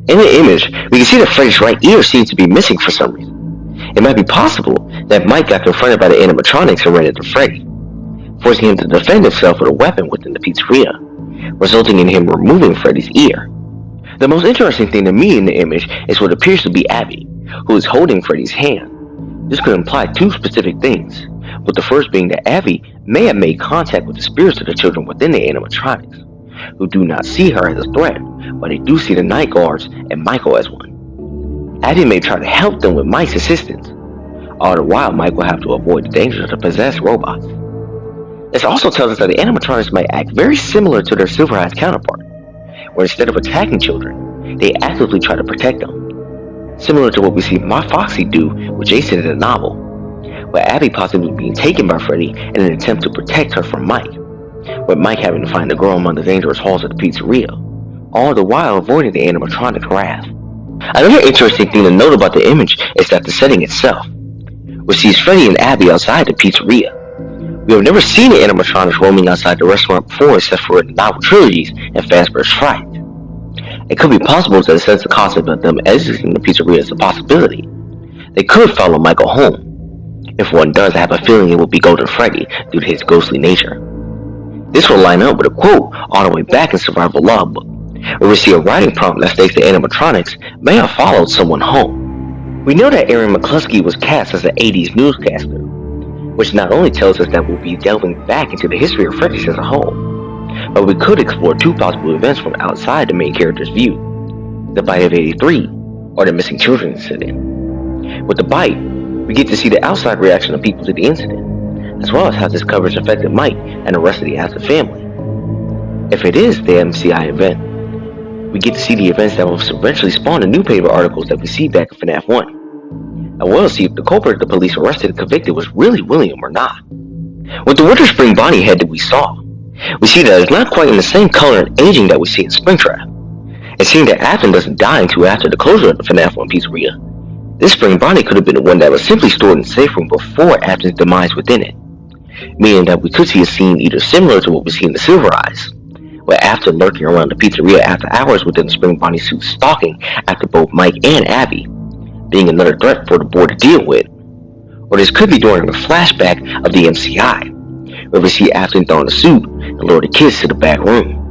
In the image, we can see that Freddy's right ear seems to be missing for some reason. It might be possible that Mike got confronted by the animatronics and ran into Freddy, forcing him to defend himself with a weapon within the pizzeria, resulting in him removing Freddy's ear. The most interesting thing to me in the image is what appears to be Abby, who is holding Freddy's hand. This could imply two specific things, with the first being that Abby may have made contact with the spirits of the children within the animatronics, who do not see her as a threat, but they do see the night guards and Michael as one. Abby may try to help them with Mike's assistance, all the while Mike will have to avoid the dangers of the possessed robots. This also tells us that the animatronics might act very similar to their Silvereyes counterpart, where instead of attacking children, they actively try to protect them, similar to what we see Foxy do with Jason in the novel, with Abby possibly being taken by Freddy in an attempt to protect her from Mike, with Mike having to find the girl among the dangerous halls of the pizzeria, all the while avoiding the animatronic wrath. Another interesting thing to note about the image is that the setting itself, which sees Freddy and Abby outside the pizzeria. We have never seen the animatronics roaming outside the restaurant before except for in the novel trilogies and Fazbear's Fright. It could be possible to assess the concept of them exiting the pizzeria as a possibility. They could follow Michael home. If one does, I have a feeling it will be Golden Freddy due to his ghostly nature. This will line up with a quote all the way back in Survival Logbook, where we see a writing prompt that states the animatronics may have followed someone home. We know that Aaron McCluskey was cast as an 80s newscaster, which not only tells us that we'll be delving back into the history of Freddy's as a whole, but we could explore two possible events from outside the main character's view: the bite of 83, or the missing children incident. With the bite, we get to see the outside reaction of people to the incident, as well as how this coverage affected Mike and the rest of the Acid family. If it is the MCI event, we get to see the events that will eventually spawn the newspaper articles that we see back in FNAF 1. I will see if the culprit the police arrested and convicted was really William or not. With the Winter Spring Bonnie head that we saw, we see that it's not quite in the same color and aging that we see in Springtrap. And seeing that Afton doesn't die until after the closure of the FNAF 1 pizzeria, this Spring Bonnie could have been the one that was simply stored in the safe room before Afton's demise within it, meaning that we could see a scene either similar to what we see in the Silvereyes, where Afton lurking around the pizzeria after hours within the Spring Bonnie suit stalking after both Mike and Abby, being another threat for the board to deal with. Or this could be during a flashback of the MCI, where we see Afton throwing a suit and lure the kids to the back room.